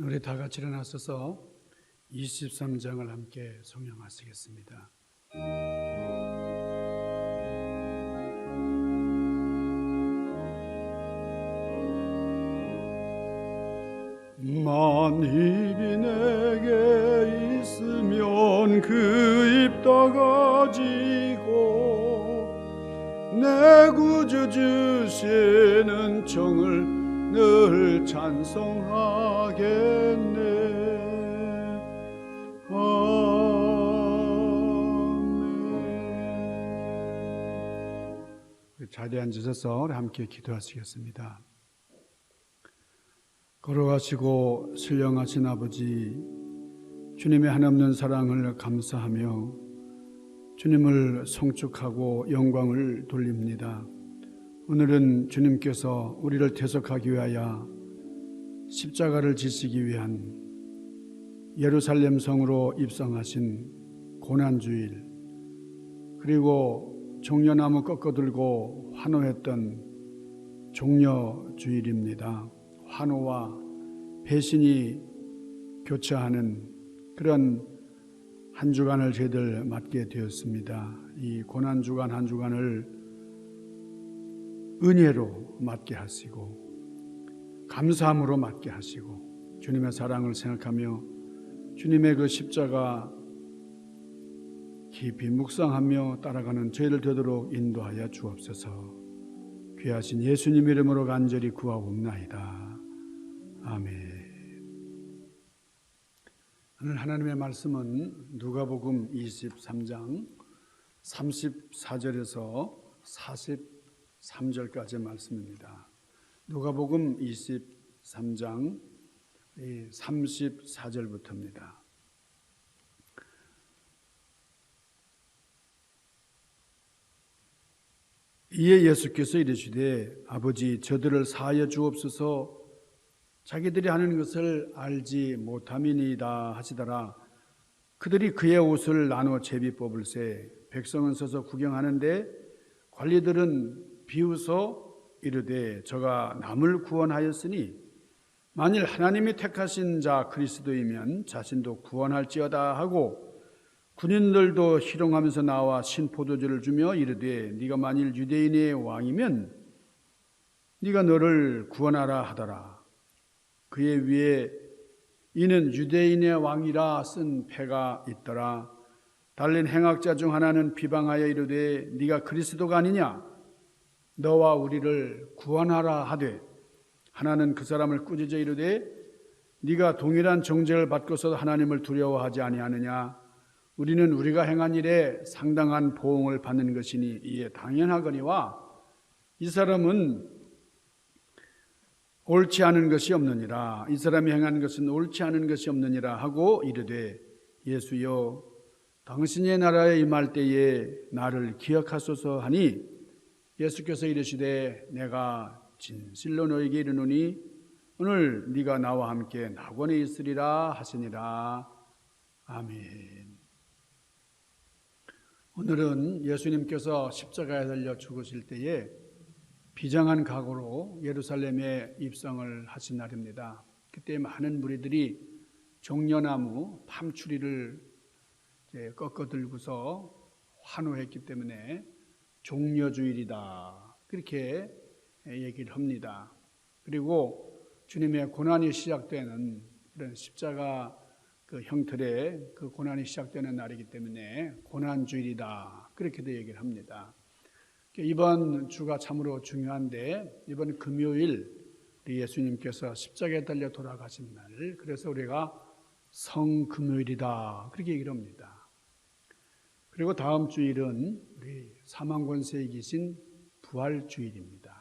우리 다 같이 일어나서서 23장을 함께 성령하시겠습니다. 만입이 내게 있으면 그 입 다가지고 내 구주 주시는 정을 늘 찬송하겠네. 아멘. 자리에 앉으셔서 함께 기도하시겠습니다. 걸어가시고 신령하신 아버지, 주님의 한없는 사랑을 감사하며 주님을 송축하고 영광을 돌립니다. 오늘은 주님께서 우리를 대속하기 위하여 십자가를 지시기 위한 예루살렘 성으로 입성하신 고난주일, 그리고 종려나무 꺾어들고 환호했던 종려주일입니다. 환호와 배신이 교차하는 그런 한 주간을 저희들 맞게 되었습니다. 이 고난주간 한 주간을 은혜로 맞게 하시고 감사함으로 맞게 하시고 주님의 사랑을 생각하며 주님의 그 십자가 깊이 묵상하며 따라가는 저희들 되도록 인도하여 주옵소서. 귀하신 예수님 이름으로 간절히 구하옵나이다. 아멘. 오늘 하나님의 말씀은 누가복음 23장 34절에서 43절까지의 말씀입니다. 누가복음 23장 34절부터입니다. 이에 예수께서 이르시되 아버지 저들을 사하여 주옵소서. 자기들이 하는 것을 알지 못함이니이다 하시더라. 그들이 그의 옷을 나눠 제비 뽑을세 백성은 서서 구경하는데 관리들은 비웃어 이르되 저가 남을 구원하였으니 만일 하나님이 택하신 자 그리스도이면 자신도 구원할지어다 하고 군인들도 희롱하면서 나와 신포도주를 주며 이르되 네가 만일 유대인의 왕이면 네가 너를 구원하라 하더라. 그의 위에 이는 유대인의 왕이라 쓴 패가 있더라. 달린 행악자 중 하나는 비방하여 이르되 네가 그리스도가 아니냐 너와 우리를 구원하라 하되 하나는 그 사람을 꾸짖어 이르되 네가 동일한 정죄를 받고서 하나님을 두려워하지 아니하느냐 우리는 우리가 행한 일에 상당한 보응을 받는 것이니 이에 당연하거니와 이 사람은 옳지 않은 것이 없느니라. 이 사람이 행한 것은 옳지 않은 것이 없느니라 하고 이르되 예수여 당신의 나라에 임할 때에 나를 기억하소서 하니 예수께서 이르시되 내가 진실로 너에게 이르노니 오늘 네가 나와 함께 낙원에 있으리라 하시니라. 아멘. 오늘은 예수님께서 십자가에 달려 죽으실 때에 비장한 각오로 예루살렘에 입성을 하신 날입니다. 그때 많은 무리들이 종려나무 팜추리를 꺾어들고서 환호했기 때문에 종려주일이다 그렇게 얘기를 합니다. 그리고 주님의 고난이 시작되는 그런 십자가 그 형틀의 그 고난이 시작되는 날이기 때문에 고난주일이다 그렇게도 얘기를 합니다. 이번 주가 참으로 중요한데 이번 금요일 우리 예수님께서 십자가에 달려 돌아가신 날, 그래서 우리가 성금요일이다 그렇게 얘기를 합니다. 그리고 다음 주일은 우리 사망권세에 계신 부활주일입니다.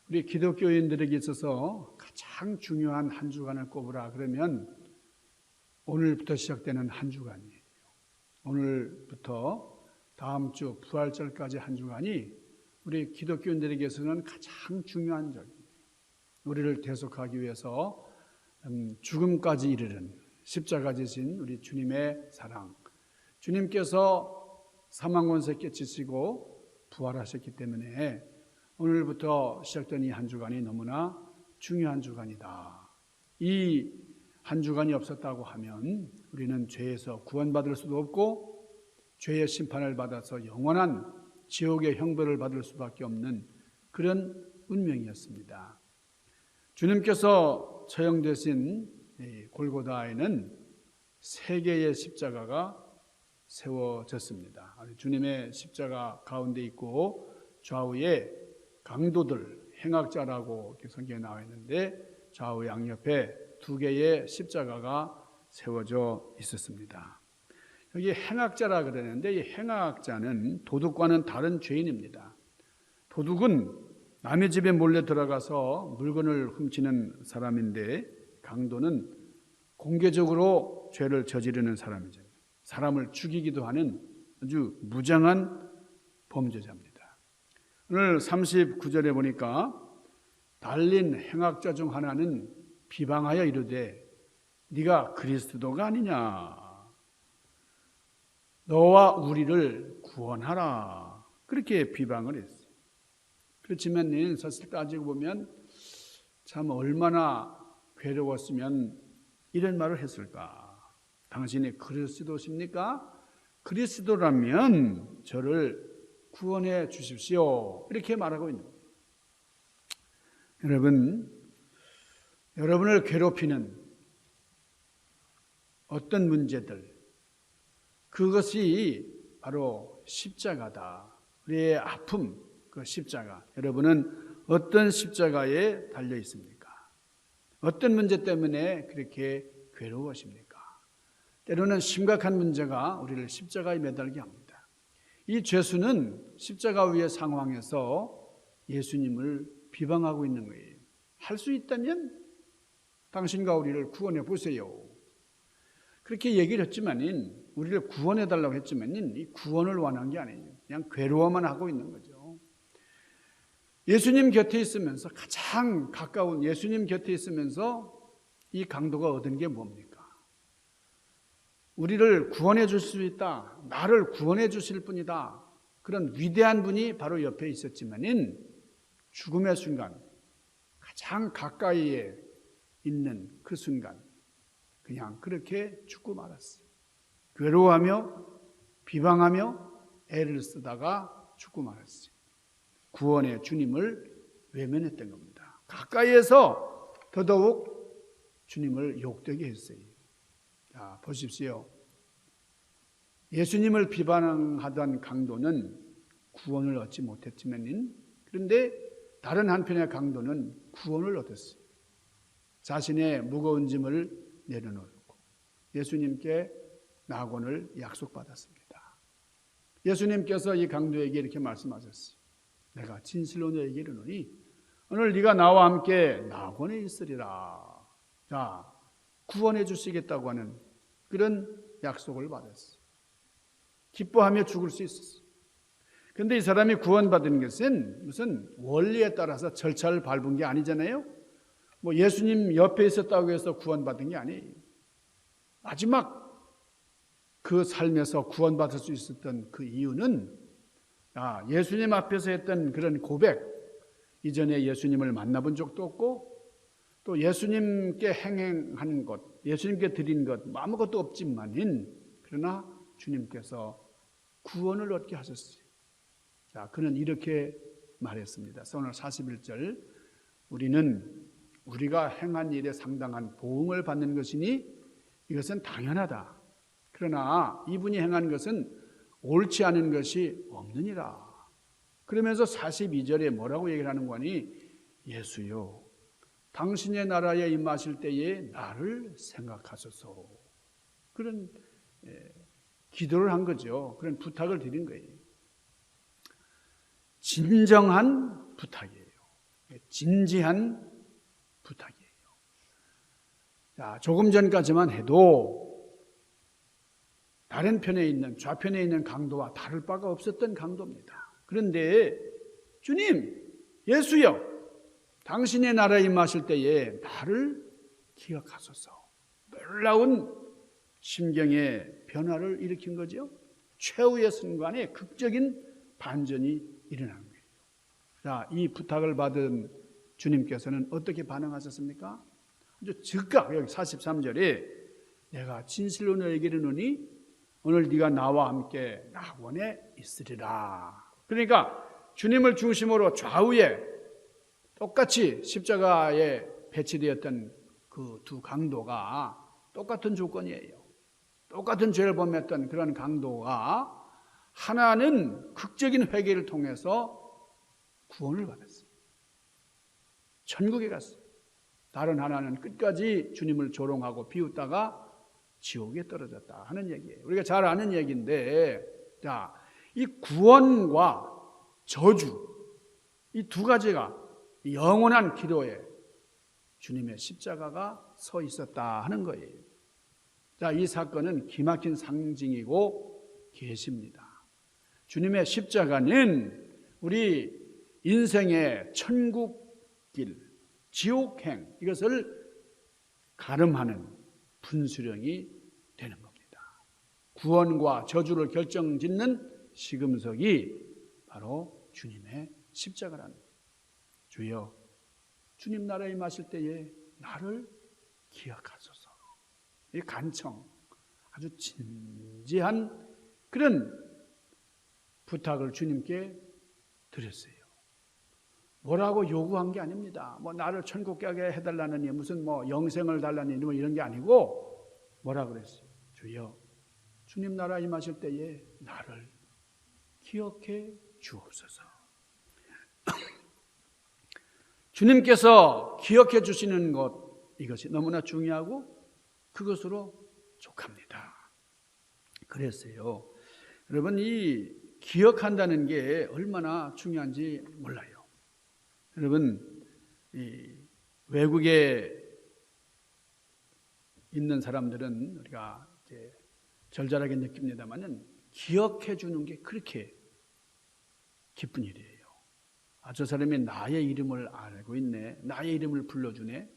우리 기독교인들에게 있어서 가장 중요한 한 주간을 꼽으라 그러면 오늘부터 시작되는 한 주간이에요. 오늘부터 다음 주 부활절까지 한 주간이 우리 기독교인들에게서는 가장 중요한 절입니다. 우리를 대속하기 위해서 죽음까지 이르는 십자가 지신 우리 주님의 사랑, 주님께서 사망권세 깨치시고 부활하셨기 때문에 오늘부터 시작된 이 한 주간이 너무나 중요한 주간이다. 이 한 주간이 없었다고 하면 우리는 죄에서 구원받을 수도 없고 죄의 심판을 받아서 영원한 지옥의 형벌을 받을 수밖에 없는 그런 운명이었습니다. 주님께서 처형되신 골고다에는 3개의 십자가가 세워졌습니다. 주님의 십자가 가운데 있고 좌우에 강도들, 행악자라고 성경에 나와 있는데 좌우 양옆에 2개의 십자가가 세워져 있었습니다. 여기 행악자라 그러는데 이 행악자는 도둑과는 다른 죄인입니다. 도둑은 남의 집에 몰래 들어가서 물건을 훔치는 사람인데 강도는 공개적으로 죄를 저지르는 사람이죠. 사람을 죽이기도 하는 아주 무장한 범죄자입니다. 오늘 39절에 보니까 달린 행악자 중 하나는 비방하여 이르되 네가 그리스도가 아니냐, 너와 우리를 구원하라, 그렇게 비방을 했어요. 그렇지만 사실 따지고 보면 참 얼마나 괴로웠으면 이런 말을 했을까. 당신이 그리스도십니까? 그리스도라면 저를 구원해 주십시오, 이렇게 말하고 있는 거예요. 여러분을 괴롭히는 어떤 문제들, 그것이 바로 십자가다. 우리의 아픔, 그 십자가. 여러분은 어떤 십자가에 달려 있습니까? 어떤 문제 때문에 그렇게 괴로우십니까? 때로는 심각한 문제가 우리를 십자가에 매달게 합니다. 이 죄수는 십자가 위의 상황에서 예수님을 비방하고 있는 거예요. 할 수 있다면 당신과 우리를 구원해 보세요, 그렇게 얘기를 했지만은, 우리를 구원해 달라고 했지만은 이 구원을 원한 게 아니에요. 그냥 괴로워만 하고 있는 거죠. 예수님 곁에 있으면서, 가장 가까운 예수님 곁에 있으면서 이 강도가 얻은 게 뭡니까? 우리를 구원해 줄 수 있다, 나를 구원해 주실 분이다, 그런 위대한 분이 바로 옆에 있었지만은 죽음의 순간, 가장 가까이에 있는 그 순간 그냥 그렇게 죽고 말았어요. 괴로워하며 비방하며 애를 쓰다가 죽고 말았어요. 구원의 주님을 외면했던 겁니다. 가까이에서 더더욱 주님을 욕되게 했어요. 자, 보십시오. 예수님을 비방하던 강도는 구원을 얻지 못했지만, 그런데 다른 한편의 강도는 구원을 얻었어요. 자신의 무거운 짐을 내려놓고 예수님께 낙원을 약속받았습니다. 예수님께서 이 강도에게 이렇게 말씀하셨어요. 내가 진실로 너에게 이르노니 오늘 네가 나와 함께 낙원에 있으리라. 자, 구원해 주시겠다고 하는 그런 약속을 받았어요. 기뻐하며 죽을 수 있었어요. 그런데 이 사람이 구원받은 것은 무슨 원리에 따라서 절차를 밟은 게 아니잖아요. 뭐 예수님 옆에 있었다고 해서 구원받은 게 아니에요. 마지막 그 삶에서 구원받을 수 있었던 그 이유는 예수님 앞에서 했던 그런 고백, 이전에 예수님을 만나본 적도 없고 또 예수님께 행하는 것, 예수님께 드린 것 아무것도 없지만은, 그러나 주님께서 구원을 얻게 하셨어요. 자, 그는 이렇게 말했습니다. 오늘 41절, 우리는 우리가 행한 일에 상당한 보응을 받는 것이니 이것은 당연하다. 그러나 이분이 행한 것은 옳지 않은 것이 없느니라. 그러면서 42절에 뭐라고 얘기를 하는 거니? 예수여, 당신의 나라에 임하실 때에 나를 생각하소서. 그런 기도를 한 거죠. 그런 부탁을 드린 거예요. 진정한 부탁이에요. 진지한 부탁이에요. 자, 조금 전까지만 해도 다른 편에 있는, 좌편에 있는 강도와 다를 바가 없었던 강도입니다. 그런데 주님, 예수여, 당신의 나라에 임하실 때에 나를 기억하소서. 놀라운 심경의 변화를 일으킨 거죠. 최후의 순간에 극적인 반전이 일어난 거예요. 자, 이 부탁을 받은 주님께서는 어떻게 반응하셨습니까? 아주 즉각 여기 43절에 내가 진실로 너에게 이르노니 오늘 네가 나와 함께 낙원에 있으리라. 그러니까 주님을 중심으로 좌우에 똑같이 십자가에 배치되었던 그 두 강도가 똑같은 조건이에요. 똑같은 죄를 범했던 그런 강도가 하나는 극적인 회개를 통해서 구원을 받았어요. 천국에 갔어요. 다른 하나는 끝까지 주님을 조롱하고 비웃다가 지옥에 떨어졌다 하는 얘기예요. 우리가 잘 아는 얘기인데, 자, 이 구원과 저주, 이 두 가지가 영원한 기로에 주님의 십자가가 서 있었다 하는 거예요. 자, 이 사건은 기막힌 상징이고 계시입니다. 주님의 십자가는 우리 인생의 천국길, 지옥행, 이것을 가름하는 분수령이 되는 겁니다. 구원과 저주를 결정짓는 시금석이 바로 주님의 십자가라는 거예요. 주여, 주님 나라에 임하실 때에 나를 기억하소서. 이 간청, 아주 진지한 그런 부탁을 주님께 드렸어요. 뭐라고 요구한 게 아닙니다. 뭐 나를 천국 가게 해달라느니 무슨 뭐 영생을 달라느니 뭐 이런 게 아니고 뭐라 그랬어요? 주여, 주님 나라 임하실 때에 나를 기억해 주옵소서. 주님께서 기억해 주시는 것, 이것이 너무나 중요하고 그것으로 족합니다. 그랬어요. 여러분, 이 기억한다는 게 얼마나 중요한지 몰라요. 여러분, 이 외국에 있는 사람들은 우리가 이제 절절하게 느낍니다만은 기억해 주는 게 그렇게 기쁜 일이에요. 아, 저 사람이 나의 이름을 알고 있네. 나의 이름을 불러주네.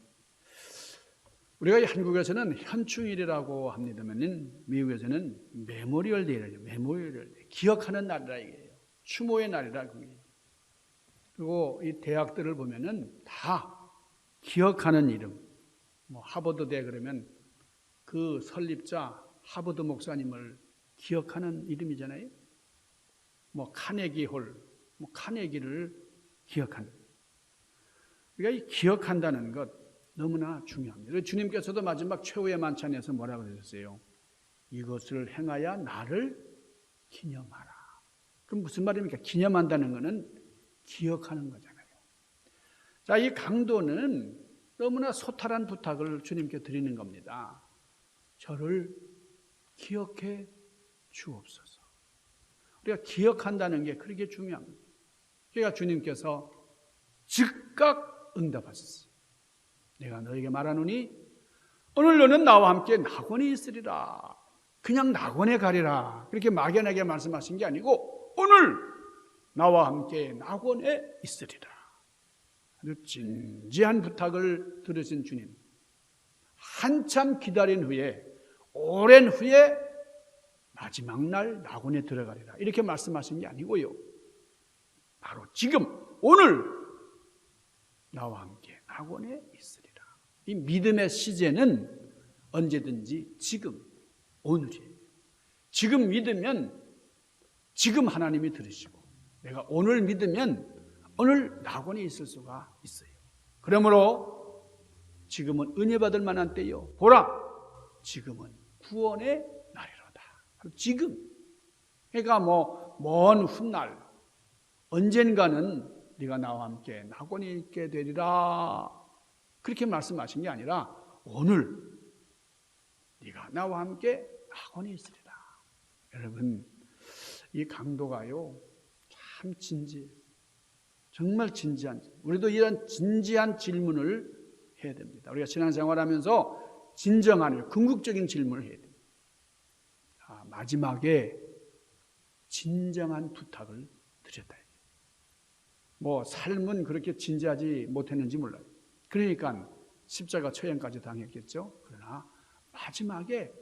우리가 한국에서는 현충일이라고 합니다만은 미국에서는 메모리얼 데이라죠. 메모리얼 데이. 기억하는 날이라 이게요. 추모의 날이라 그게. 그리고 이 대학들을 보면은 다 기억하는 이름. 뭐 하버드대 그러면 그 설립자 하버드 목사님을 기억하는 이름이잖아요. 뭐 카네기 홀, 뭐 카네기를 기억하는. 그러니까 이 기억한다는 것 너무나 중요합니다. 주님께서도 마지막 최후의 만찬에서 뭐라고 그러셨어요? 이것을 행하여 나를 기념하라. 그럼 무슨 말입니까? 기념한다는 것은 기억하는 거잖아요. 자, 이 강도는 너무나 소탈한 부탁을 주님께 드리는 겁니다. 저를 기억해 주옵소서. 우리가 기억한다는 게 그렇게 중요합니다. 그러니까 주님께서 즉각 응답하셨어요. 내가 너에게 말하노니 오늘 너는 나와 함께 낙원에 있으리라. 그냥 낙원에 가리라. 그렇게 막연하게 말씀하신 게 아니고 오늘 나와 함께 낙원에 있으리라. 아주 진지한 부탁을 들으신 주님. 한참 기다린 후에 오랜 후에 마지막 날 낙원에 들어가리라. 이렇게 말씀하신 게 아니고요. 바로 지금 오늘 나와 함께 낙원에 있으리라. 이 믿음의 시제는 언제든지 지금, 오늘이에요. 지금 믿으면 지금 하나님이 들으시고 내가 오늘 믿으면 오늘 낙원에 있을 수가 있어요. 그러므로 지금은 은혜 받을 만한 때요. 보라, 지금은 구원의 날이로다. 지금. 그러니까 뭐 먼 훗날 언젠가는 네가 나와 함께 낙원에 있게 되리라. 그렇게 말씀하신 게 아니라 오늘 네가 나와 함께 낙원에 있으리라. 여러분, 이 강도가요 참 진지해요. 정말 진지한, 우리도 이런 진지한 질문을 해야 됩니다. 우리가 신앙생활하면서 진정한 궁극적인 질문을 해야 됩니다. 마지막에 진정한 부탁을 드렸다. 뭐 삶은 그렇게 진지하지 못했는지 몰라요. 그러니까 십자가 처형까지 당했겠죠. 그러나 마지막에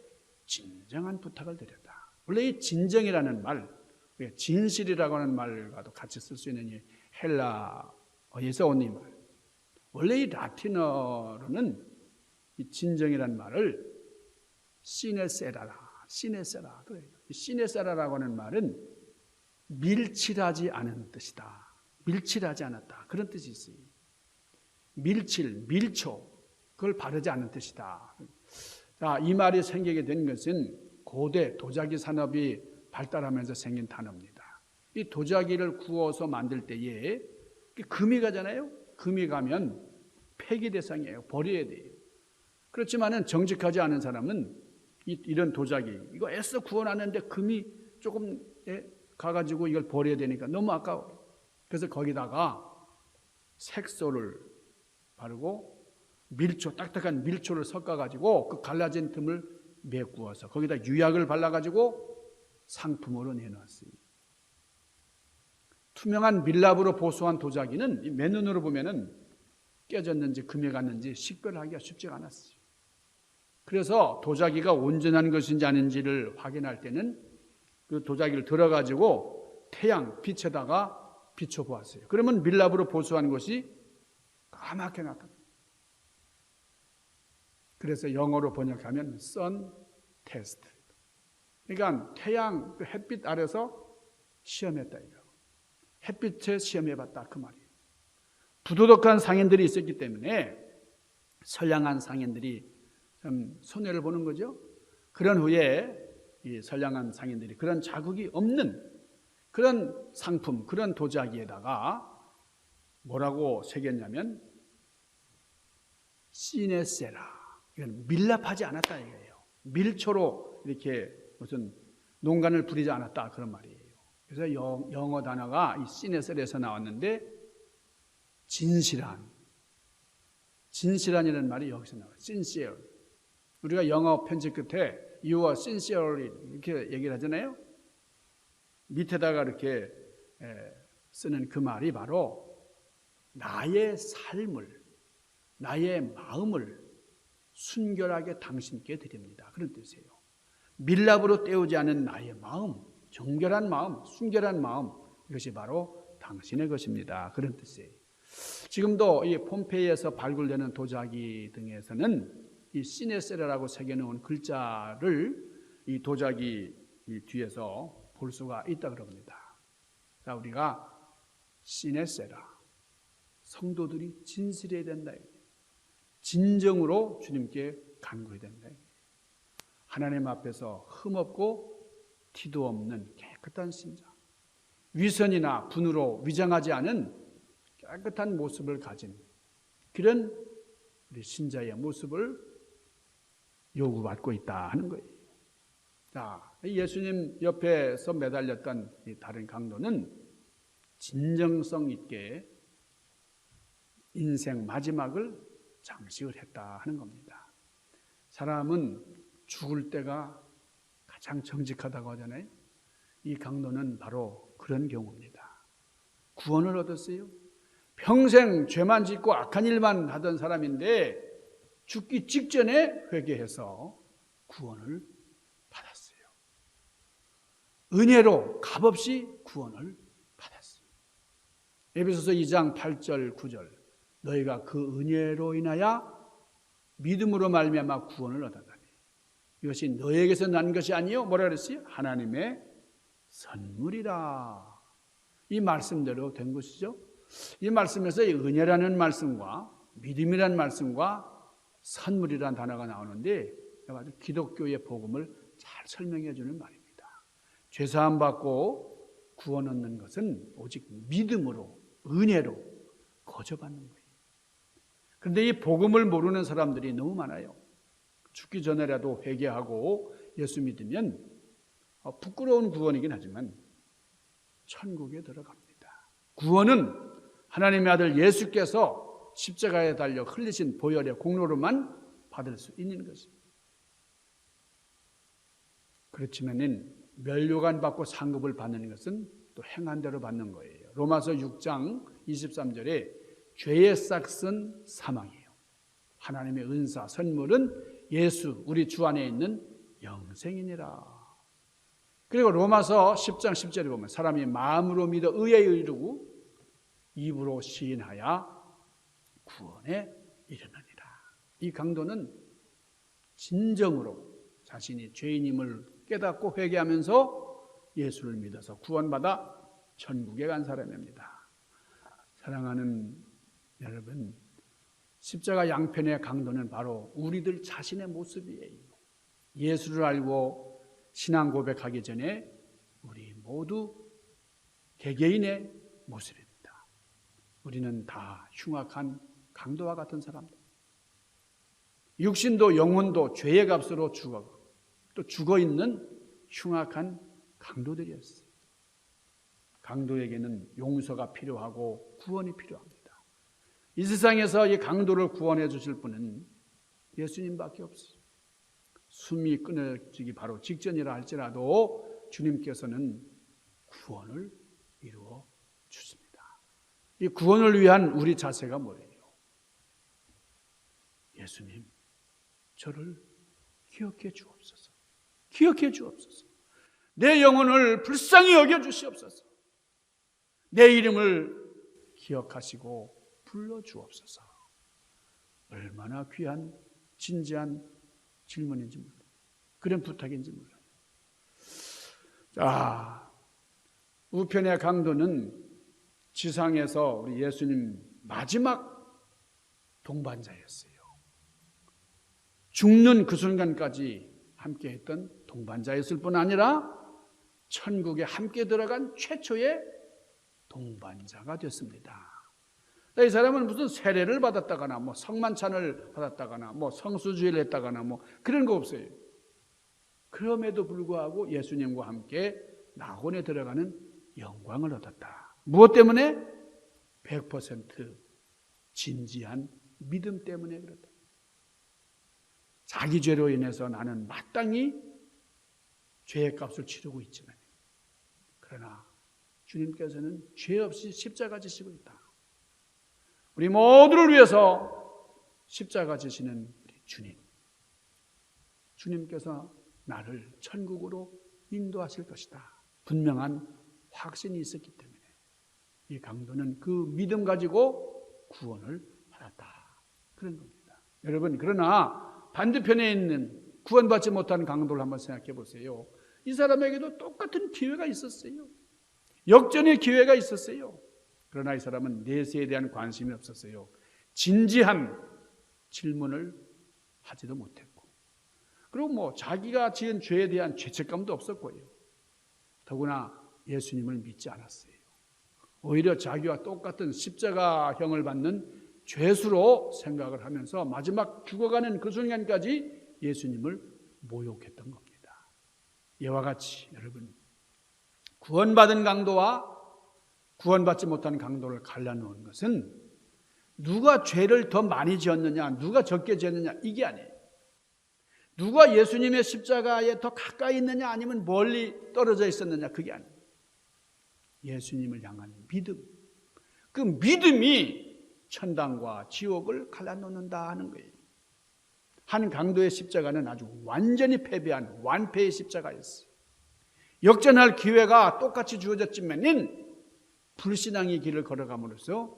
진정한 부탁을 드렸다. 원래 이 진정이라는 말, 진실이라고 하는 말과도 같이 쓸 수 있는 이 헬라어에서 온 이 말. 원래 이 라틴어로는 이 진정이란 말을 시네세라라, 시네세라 그래요. 시네세라라고 하는 말은 밀칠하지 않은 뜻이다. 밀칠하지 않았다. 그런 뜻이 있어요. 밀칠, 밀초, 그걸 바르지 않은 뜻이다. 자, 이 말이 생기게 된 것은 고대 도자기 산업이 발달하면서 생긴 단어입니다. 이 도자기를 구워서 만들 때에 금이 가잖아요. 금이 가면 폐기 대상이에요. 버려야 돼요. 그렇지만은 정직하지 않은 사람은 이런 도자기, 이거 애써 구워놨는데 금이 조금 가가지고 이걸 버려야 되니까 너무 아까워. 그래서 거기다가 색소를 바르고 밀초, 딱딱한 밀초를 섞어가지고 그 갈라진 틈을 메꾸어서 거기다 유약을 발라가지고 상품으로 내놨어요. 투명한 밀랍으로 보수한 도자기는 맨눈으로 보면은 깨졌는지 금이 갔는지 식별하기가 쉽지가 않았어요. 그래서 도자기가 온전한 것인지 아닌지를 확인할 때는 그 도자기를 들어가지고 태양 빛에다가 비춰보았어요. 그러면 밀랍으로 보수한 것이 까맣게 나타납니다. 그래서 영어로 번역하면 sun test. 그러니까 태양 그 햇빛 아래서 시험했다 이거. 햇빛에 시험해봤다 그 말이에요. 부도덕한 상인들이 있었기 때문에 선량한 상인들이 참 손해를 보는 거죠. 그런 후에 이 선량한 상인들이 그런 자국이 없는 그런 상품, 그런 도자기에다가 뭐라고 새겼냐면 시네세라. 이건 밀랍하지 않았다 이거예요. 밀초로 이렇게 무슨 농간을 부리지 않았다 그런 말이에요. 그래서 영어 단어가 이 시네셀에서 나왔는데 진실한이라는 말이 여기서 나와요. sincere. 우리가 영어 편지 끝에 you are sincerely 이렇게 얘기를 하잖아요. 밑에다가 이렇게 쓰는 그 말이 바로 나의 삶을, 나의 마음을 순결하게 당신께 드립니다. 그런 뜻이에요. 밀랍으로 때우지 않은 나의 마음, 정결한 마음, 순결한 마음, 이것이 바로 당신의 것입니다. 그런 뜻이에요. 지금도 이 폼페이에서 발굴되는 도자기 등에서는 이 시네세라라고 새겨놓은 글자를 이 도자기 뒤에서 볼 수가 있다 그럽니다. 자, 우리가 시네세라, 성도들이 진실해야 된다. 진정으로 주님께 간구해야 된다. 하나님 앞에서 흠없고 티도 없는 깨끗한 신자, 위선이나 분으로 위장하지 않은 깨끗한 모습을 가진 그런 우리 신자의 모습을 요구받고 있다 하는 거예요. 자, 예수님 옆에서 매달렸던 이 다른 강도는 진정성 있게 인생 마지막을 장식을 했다 하는 겁니다. 사람은 죽을 때가 가장 정직하다고 하잖아요. 이 강도는 바로 그런 경우입니다. 구원을 얻었어요. 평생 죄만 짓고 악한 일만 하던 사람인데 죽기 직전에 회개해서 구원을 받았어요. 은혜로 값없이 구원을 받았어요. 에베소서 2장 8절 9절 너희가 그 은혜로 인하여 믿음으로 말미암아 구원을 얻었다니 이것이 너희에게서 난 것이 아니요 뭐라 그랬어요? 하나님의 선물이라. 이 말씀대로 된 것이죠. 이 말씀에서 이 은혜라는 말씀과 믿음이라는 말씀과 선물이라는 단어가 나오는데 아주 기독교의 복음을 잘 설명해 주는 말입니다. 죄사함 받고 구원 얻는 것은 오직 믿음으로 은혜로 거저 받는 거예요. 그런데 이 복음을 모르는 사람들이 너무 많아요. 죽기 전에라도 회개하고 예수 믿으면 부끄러운 구원이긴 하지만 천국에 들어갑니다. 구원은 하나님의 아들 예수께서 십자가에 달려 흘리신 보혈의 공로로만 받을 수 있는 것입니다. 그렇지만은 면류관 받고 상급을 받는 것은 또 행한 대로 받는 거예요. 로마서 6장 23절에 죄의 싹은 사망이에요. 하나님의 은사 선물은 예수 우리 주 안에 있는 영생이니라. 그리고 로마서 10장 10절에 보면 사람이 마음으로 믿어 의에 이르고 입으로 시인하여 구원에 이르느니라. 이 강도는 진정으로 자신이 죄인임을 깨닫고 회개하면서 예수를 믿어서 구원받아 천국에 간 사람입니다. 사랑하는 여러분, 십자가 양편의 강도는 바로 우리들 자신의 모습이에요. 예수를 알고 신앙 고백하기 전에 우리 모두 개개인의 모습입니다. 우리는 다 흉악한 강도와 같은 사람들. 육신도 영혼도 죄의 값으로 죽어 있는 흉악한 강도들이었어요. 강도에게는 용서가 필요하고 구원이 필요합니다. 이 세상에서 이 강도를 구원해 주실 분은 예수님밖에 없어요. 숨이 끊어지기 바로 직전이라 할지라도 주님께서는 구원을 이루어 주십니다. 이 구원을 위한 우리 자세가 뭐예요? 예수님, 저를 기억해 주옵소서. 기억해 주옵소서. 내 영혼을 불쌍히 여겨 주시옵소서. 내 이름을 기억하시고 불러 주옵소서. 얼마나 귀한 진지한 질문인지 몰라요. 그런 부탁인지 몰라요. 자, 우편의 강도는 지상에서 우리 예수님 마지막 동반자였어요. 죽는 그 순간까지 함께했던 동반자였을 뿐 아니라 천국에 함께 들어간 최초의 동반자가 됐습니다. 이 사람은 무슨 세례를 받았다거나 뭐 성만찬을 받았다거나 뭐 성수주의를 했다거나 뭐 그런 거 없어요. 그럼에도 불구하고 예수님과 함께 낙원에 들어가는 영광을 얻었다. 무엇 때문에? 100% 진지한 믿음 때문에 그렇다. 자기 죄로 인해서 나는 마땅히 죄의 값을 치르고 있지만 그러나 주님께서는 죄 없이 십자가 지시고 있다. 우리 모두를 위해서 십자가 지시는 우리 주님. 주님께서 나를 천국으로 인도하실 것이다. 분명한 확신이 있었기 때문에 이 강도는 그 믿음 가지고 구원을 받았다. 그런 겁니다. 여러분, 그러나 반대편에 있는 구원받지 못한 강도를 한번 생각해 보세요. 이 사람에게도 똑같은 기회가 있었어요. 역전의 기회가 있었어요. 그러나 이 사람은 내세에 대한 관심이 없었어요. 진지한 질문을 하지도 못했고, 그리고 뭐 자기가 지은 죄에 대한 죄책감도 없었고요. 더구나 예수님을 믿지 않았어요. 오히려 자기와 똑같은 십자가형을 받는 죄수로 생각을 하면서 마지막 죽어가는 그 순간까지 예수님을 모욕했던 겁니다. 이와 같이 여러분, 구원받은 강도와 구원받지 못한 강도를 갈라놓은 것은 누가 죄를 더 많이 지었느냐, 누가 적게 지었느냐, 이게 아니에요. 누가 예수님의 십자가에 더 가까이 있느냐, 아니면 멀리 떨어져 있었느냐, 그게 아니에요. 예수님을 향한 믿음. 그 믿음이 천당과 지옥을 갈라놓는다 하는 거예요. 한 강도의 십자가는 아주 완전히 패배한 완패의 십자가였어요. 역전할 기회가 똑같이 주어졌지만은 불신앙의 길을 걸어감으로써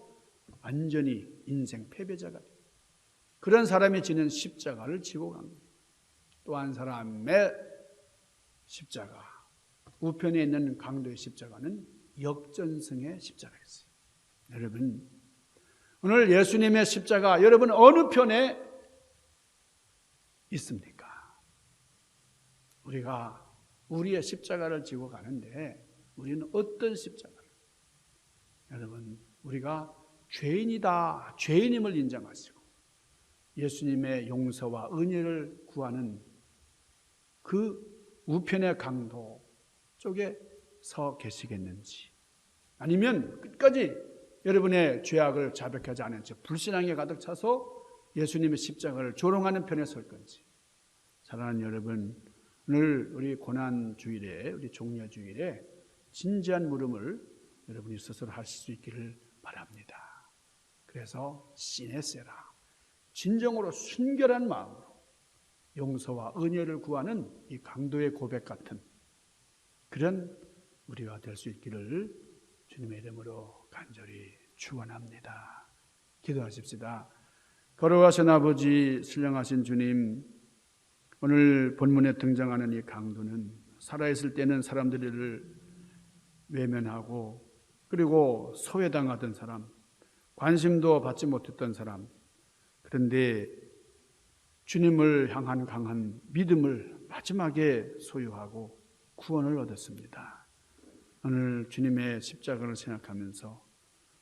완전히 인생 패배자가 돼요. 그런 사람이 지는 십자가를 지고 간 거예요. 또 한 사람의 십자가, 우편에 있는 강도의 십자가는 역전승의 십자가였어요. 여러분, 오늘 예수님의 십자가, 여러분 어느 편에 있습니까? 우리가 우리의 십자가를 지고 가는데 우리는 어떤 십자가를? 여러분, 우리가 죄인이다, 죄인임을 인정하시고 예수님의 용서와 은혜를 구하는 그 우편의 강도 쪽에 서 계시겠는지, 아니면 끝까지 여러분의 죄악을 자백하지 않은 채 불신앙에 가득 차서 예수님의 십자가를 조롱하는 편에 설 건지. 사랑하는 여러분, 오늘 우리 고난주일에, 우리 종려주일에 진지한 물음을 여러분이 스스로 하실 수 있기를 바랍니다. 그래서 시네세라, 진정으로 순결한 마음으로 용서와 은혜를 구하는 이 강도의 고백 같은 그런 우리가 될 수 있기를 주님의 이름으로 간절히 축원합니다. 기도하십시다. 걸어가신 아버지, 신령하신 주님, 오늘 본문에 등장하는 이 강도는 살아있을 때는 사람들을 외면하고 그리고 소외당하던 사람, 관심도 받지 못했던 사람, 그런데 주님을 향한 강한 믿음을 마지막에 소유하고 구원을 얻었습니다. 오늘 주님의 십자가를 생각하면서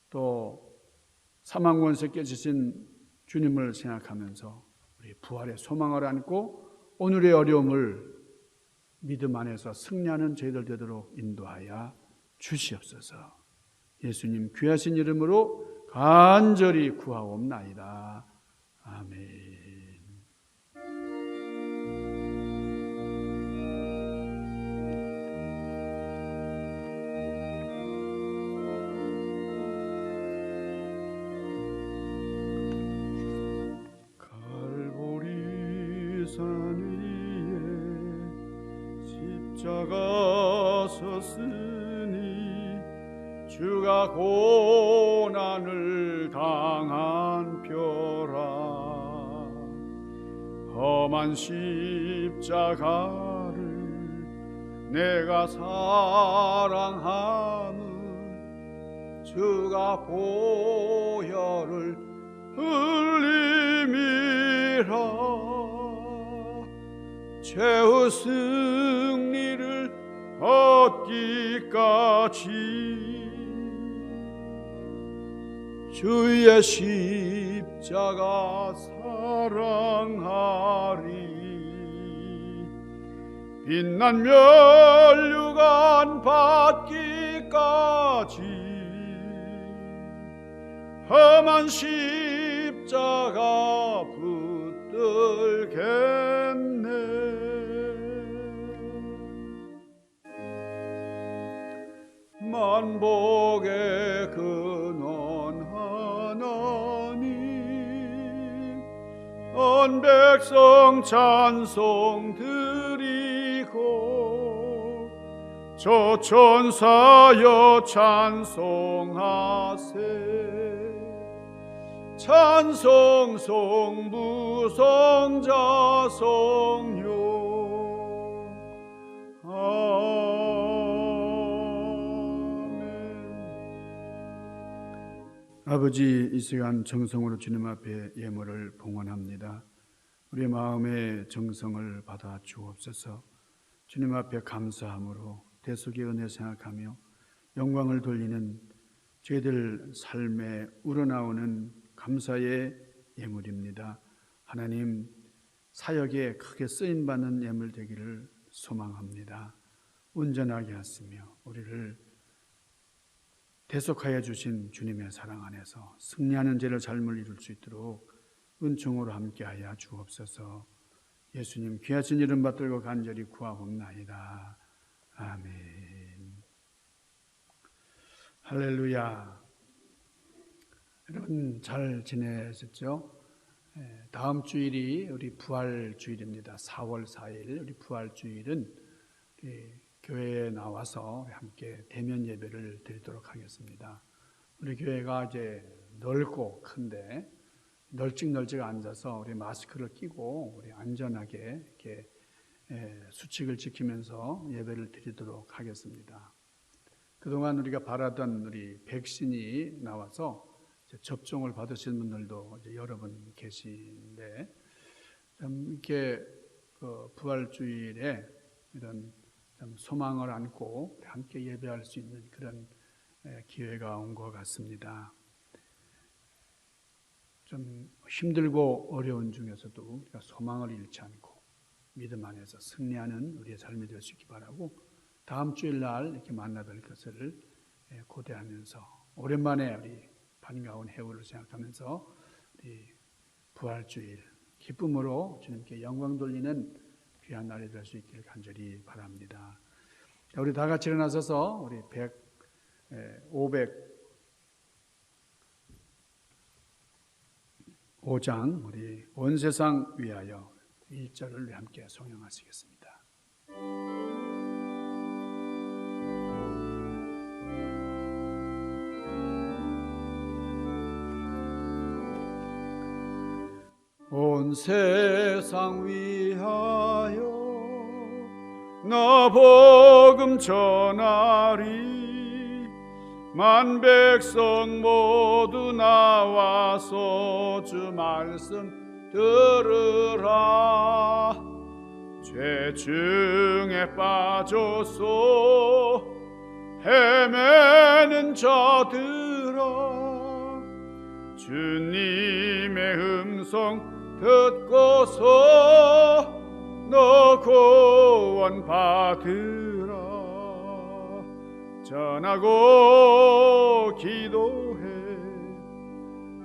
또 사망 권세 깨지신 주님을 생각하면서 우리 부활의 소망을 안고 오늘의 어려움을 믿음 안에서 승리하는 저희들 되도록 인도하여 주시옵소서. 예수님 귀하신 이름으로 간절히 구하옵나이다. 아멘. 산 위에 십자가 섰으니 주가 고난을 당한 표라. 험한 십자가를 내가 사랑함은 주가 보혈을 흘림이라. 최후 승리를 얻기까지 주의 십자가 사랑하리. 빛난 면류관 받기까지 험한 십자가 붙들겠네. 만복의 근원 하나님, 온 백성 찬송 드리고 저 천사여 찬송하세. 찬송 성부 성자 성령. 아버지, 이 시간 정성으로 주님 앞에 예물을 봉헌합니다. 우리의 마음의 정성을 받아 주옵소서. 주님 앞에 감사함으로 대속의 은혜 생각하며 영광을 돌리는 저희들 삶에 우러나오는 감사의 예물입니다. 하나님, 사역에 크게 쓰임받는 예물 되기를 소망합니다. 온전하게 하시며 우리를 대속하여 주신 주님의 사랑 안에서 승리하는 죄를 삶을 이룰 수 있도록 은총으로 함께하여 주옵소서. 예수님 귀하신 이름 받들고 간절히 구하옵나이다. 아멘. 할렐루야. 여러분 잘 지내셨죠? 다음 주일이 우리 부활 주일입니다. 4월 4일 우리 부활 주일은 교회에 나와서 함께 대면 예배를 드리도록 하겠습니다. 우리 교회가 이제 넓고 큰데 널찍널찍 앉아서 우리 마스크를 끼고 우리 안전하게 이렇게 수칙을 지키면서 예배를 드리도록 하겠습니다. 그동안 우리가 바라던 우리 백신이 나와서 접종을 받으신 분들도 이제 여러 분 계신데 참 이렇게 부활 주일에 이런 소망을 안고 함께 예배할 수 있는 그런 기회가 온 것 같습니다. 좀 힘들고 어려운 중에서도 우리가 소망을 잃지 않고 믿음 안에서 승리하는 우리의 삶이 될 수 있기 바라고 다음 주일 날 이렇게 만나뵐 것을 고대하면서 오랜만에 우리 반가운 해울을 생각하면서 우리 부활주일 기쁨으로 주님께 영광 돌리는 귀한 날이 될 수 있기를 간절히 바랍니다. 우리 다 같이 일어나서서 우리 505장 우리 온 세상 위하여 1절을 함께 송영하시겠습니다. 온 세상 위하여 너 복음 전하리. 만 백성 모두 나와서 주 말씀 들으라. 죄 중에 빠져서 헤매는 자들아, 주님의 음성 듣고서 너 구원 받으라. 전하고 기도해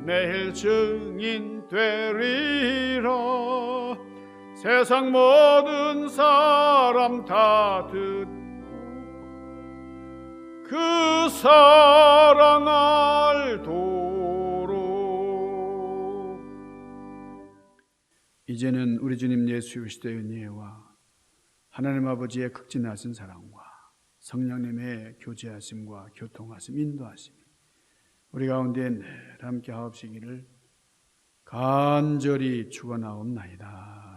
매일 증인 되리라. 세상 모든 사람 다 듣고 그 사랑 알도록. 이제는 우리 주님 예수 그리스도의 은혜와 하나님 아버지의 극진하신 사랑과 성령님의 교제하심과 교통하심, 인도하심이 우리 가운데 늘 함께 하옵시기를 간절히 축원하옵나이다.